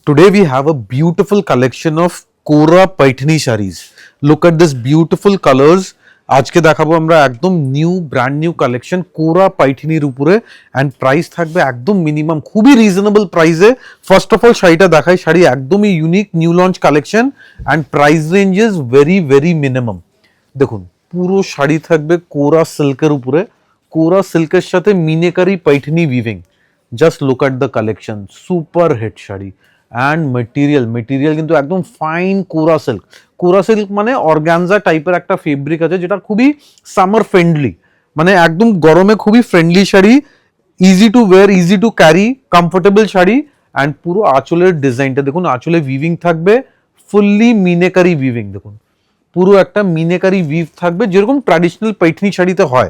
Today we have a beautiful collection of Kora Paithani sarees. Look at this beautiful colors. আজকে দেখাবো আমরা একদম new brand new collection কোরা পাইথিনির উপরে and price থাকবে একদম মিনিমাম খুবই রিজনেবল প্রাইসে। ফার্স্ট অফ অল শাড়িটা দেখাই, শাড়ি একদমই unique new launch collection and price range is very very minimum. দেখুন পুরো শাড়ি থাকবে কোরা সিল্কের উপরে, কোরা সিল্কের সাথে Meenakari Paithani weaving. Just look at the collection, super hit sari and material কিন্তু একদম ফাইন কোরা সিল্ক। কোরা সিল্ক মানে অর্গানজা টাইপের একটা ফেব্রিক আছে যেটা খুবই সামার ফ্রেন্ডলি, মানে একদম গরমে খুবই friendly sari, easy to wire, easy to carry, comfortable sari. And পুরো আঁচলের ডিজাইনটা দেখুন, আঁচলে উইভিং থাকবে ফুললি মিনেকারি উইভিং। দেখুন পুরো একটা মিনেকারি উইভ থাকবে যেরকম ট্র্যাডিশনাল पैठनी শাড়িতে হয়,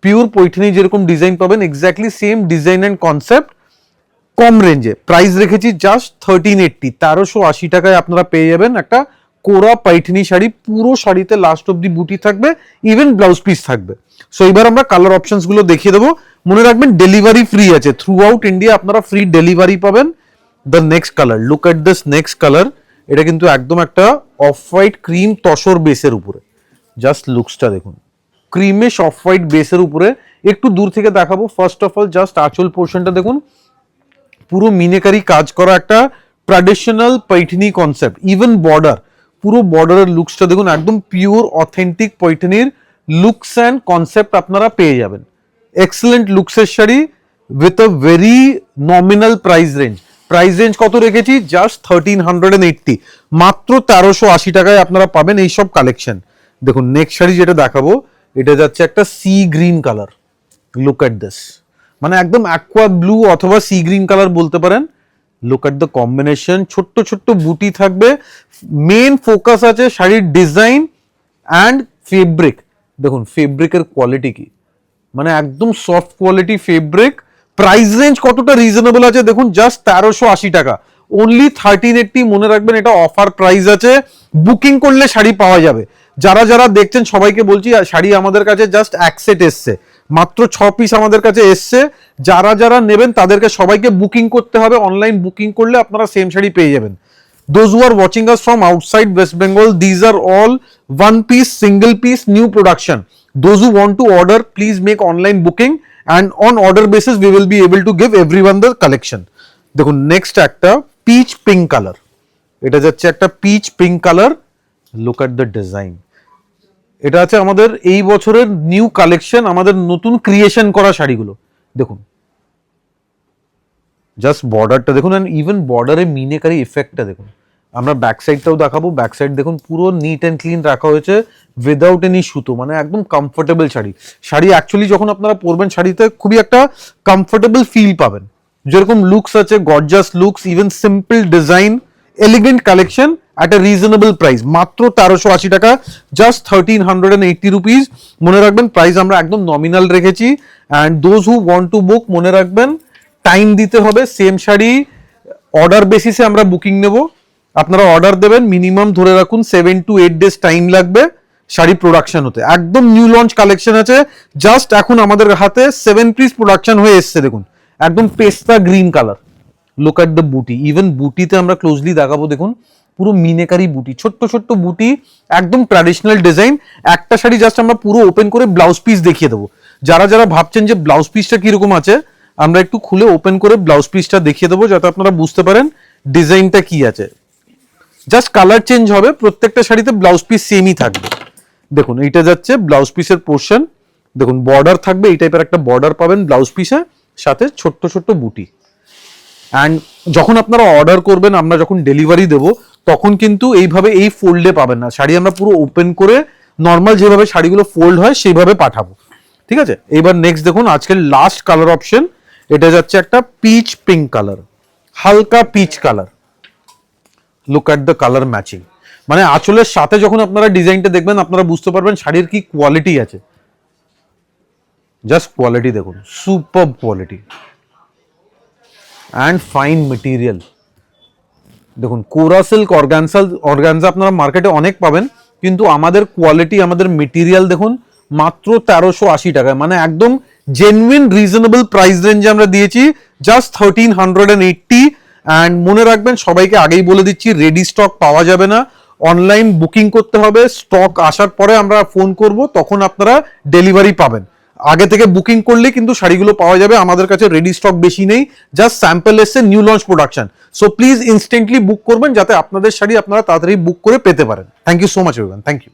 পিওর पैठनी যেরকম ডিজাইন পাবেন exactly same design and concept. কম রেঞ্জে প্রাইস রেখেছি জাস্ট 1380, 1380 টাকায় আপনারা পেয়ে যাবেন একটা কোরা পাইথনি শাড়ি। পুরো শাড়িতে লাস্ট অব্দি বুটি থাকবে, ইভেন ব্লাউজ পিস থাকবে। সো এবার আমরা কালার অপশনস গুলো দেখিয়ে দেবো। মনে রাখবেন ডেলিভারি ফ্রি আছে, থ্রু আউট ইন্ডিয়া আপনারা ফ্রি ডেলিভারি পাবেন। The next colour, look at this next colour. এটা কিন্তু একদম একটা অফ হোয়াইট ক্রিম তসর বেসের উপরে, জাস্ট লুকসটা দেখুন, ক্রিমিশ অফ হোয়াইট বেসের উপরে। একটু দূর থেকে দেখাবো। ফার্স্ট অফ অল জাস্ট আঁচল পোর্শনটা দেখুন, পুরো মিনেকারি কাজ করা একটা traditional Paithani concept, even border, পুরো বর্ডারের লুকসটা দেখুন, একদম পিওর অথেন্টিক पैठनीর লুকস অ্যান্ড কনসেপ্ট আপনারা পেয়ে যাবেন। এক্সেলেন্ট লুকসের sari with a very nominal price range. Price range কত রেখেছি? জাস্ট 1380, মাত্র 1380 টাকায় আপনারা পাবেন এইসব কালেকশন। দেখুন নেক্সট শাড়ি যেটা দেখাবো, এটা যাচ্ছে একটা sea green colour. Look at this, মানে একদম অ্যাকোয়া ব্লু অথবা সি গ্রিন কালার বলতে পারেন। লুক এট দ্য কম্বিনেশন, ছোট্ট ছোট্ট বুটি থাকবে। মেন ফোকাস আছে শাড়ির ডিজাইন অ্যান্ড ফেব্রিক। দেখুন ফেব্রিকের কোয়ালিটি কি, মানে একদম soft quality fabric. Price range কতটা রিজনেবল আছে দেখুন, জাস্ট 1380 টাকা, অনলি 1380। মনে রাখবেন এটা অফার প্রাইস আছে, বুকিং করলে শাড়ি পাওয়া যাবে। যারা যারা দেখছেন সবাইকে বলছি, শাড়ি আমাদের কাছে জাস্ট এক সেট এসছে, মাত্র 6 পিস আমাদের কাছে এসছে। যারা যারা নেবেন তাদেরকে সবাইকে বুকিং করতে হবে, অনলাইন বুকিং করলে আপনারা সেম শাড়ি পেয়ে যাবেন। Those who are watching us from outside West Bengal, these are all one piece, single piece, new production. Those who want to order, please make online booking and on order basis we will be able to give everyone the collection. দেখুন next একটা pitch pink colour, এটা যাচ্ছে একটা pitch pink colour. Look at the design. এটা আছে আমাদের এই বছরের নিউ কালেকশন, আমাদের নতুন ক্রিয়েশন করা শাড়িগুলো। দেখুন জাস্ট বর্ডারটা দেখুন, অ্যান্ড ইভেন বর্ডারে মিনেকারি ইফেক্টটা দেখুন। আমরা ব্যাক সাইডটাও দেখাবো। ব্যাক সাইড দেখুন পুরো নিট অ্যান্ড ক্লিন রাখা হয়েছে উইদাউট এনি সুতো, মানে একদম কমফোর্টেবল শাড়ি। শাড়ি অ্যাকচুয়ালি যখন আপনারা পরবেন শাড়িতে খুবই একটা কমফোর্টেবল ফিল পাবেন। যেরকম লুকস আছে, gorgeous looks, even simple design, elegant collection at a reasonable price, মাত্র 1380 টাকা, জাস্ট 1380 রুপিস। মনে রাখবেন প্রাইস আমরা একদম নমিনাল রেখেছি। And those who want to book, মনে রাখবেন টাইম দিতে হবে। সেম শাড়ি অর্ডার বেসিসে আমরা বুকিং নেব। আপনারা অর্ডার দেবেন, মিনিমাম ধরে রাখুন 7 to 8 ডেজ টাইম লাগবে শাড়ি প্রোডাকশন হতে। একদম নিউ লঞ্চ কালেকশন আছে, জাস্ট এখন আমাদের হাতে 7 পিস প্রোডাকশন হয়ে এসছে। দেখুন একদম পেস্তা green colour. Look at the বুটি, ইভেন বুটিতে আমরা ক্লোজলি দেখাবো। দেখুন পুরো মিনেকারি বুটি, ছোট্ট ছোট্ট বুটি, একদম ট্র্যাডিশনাল ডিজাইন। একটা শাড়ি জাস্ট আমরা পুরো ওপেন করে ব্লাউজ পিস দেখিয়ে দেবো। যারা যারা ভাবছেন যে ব্লাউজ পিসটা কিরকম আছে, আমরা একটু খুলে ওপেন করে ব্লাউজ পিসটা দেখিয়ে দেবো যাতে আপনারা বুঝতে পারেন ডিজাইনটা কি আছে। জাস্ট কালার চেঞ্জ হবে, প্রত্যেকটা শাড়িতে ব্লাউজ পিস সেমই থাকবে। দেখুন এইটা যাচ্ছে ব্লাউজ পিসের পোর্শন। দেখুন বর্ডার থাকবে, এই টাইপের একটা বর্ডার পাবেন ব্লাউজ পিসে, সাথে ছোট্ট ছোট্ট বুটি। অ্যান্ড যখন আপনারা অর্ডার করবেন, আমরা যখন ডেলিভারি দেবো তখন কিন্তু এইভাবে এই ফোল্ডে পাবেন না শাড়ি, আমরা পুরো ওপেন করে নর্মাল যেভাবে শাড়িগুলো ফোল্ড হয় সেইভাবে পাঠাবো। ঠিক আছে, এবার নেক্সট দেখুন আজকের লাস্ট কালার অপশন, এটা যাচ্ছে একটা পিচ পিঙ্ক কালার, হালকা peach colour. Look at the colour matching, মানে আঁচলের সাথে যখন আপনারা ডিজাইনটা দেখবেন আপনারা বুঝতে পারবেন শাড়ির কি কোয়ালিটি আছে। জাস্ট কোয়ালিটি দেখুন, super quality and fine material. দেখুন কোরা সিল্ক, অর্গানজা আপনারা মার্কেটে অনেক পাবেন, কিন্তু আমাদের কোয়ালিটি, আমাদের মেটেরিয়াল দেখুন মাত্র 1380 টাকায়, মানে একদম জেনুইন রিজনেবল প্রাইস রেঞ্জে আমরা দিয়েছি, জাস্ট 1380। অ্যান্ড মনে রাখবেন, সবাইকে আগেই বলে দিচ্ছি, রেডি স্টক পাওয়া যাবে না, অনলাইন বুকিং করতে হবে। স্টক আসার পরে আমরা ফোন করব, তখন আপনারা ডেলিভারি পাবেন। আগে থেকে বুকিং করলে কিন্তু শাড়িগুলো পাওয়া যাবে। আমাদের কাছে রেডি স্টক বেশি নেই, জাস্ট স্যাম্পল এসছে, new launch production. So please instantly book করবেন, যাতে আপনাদের শাড়ি আপনারা তাড়াতাড়ি বুক করে পেতে পারেন। Thank you so much everyone, thank you.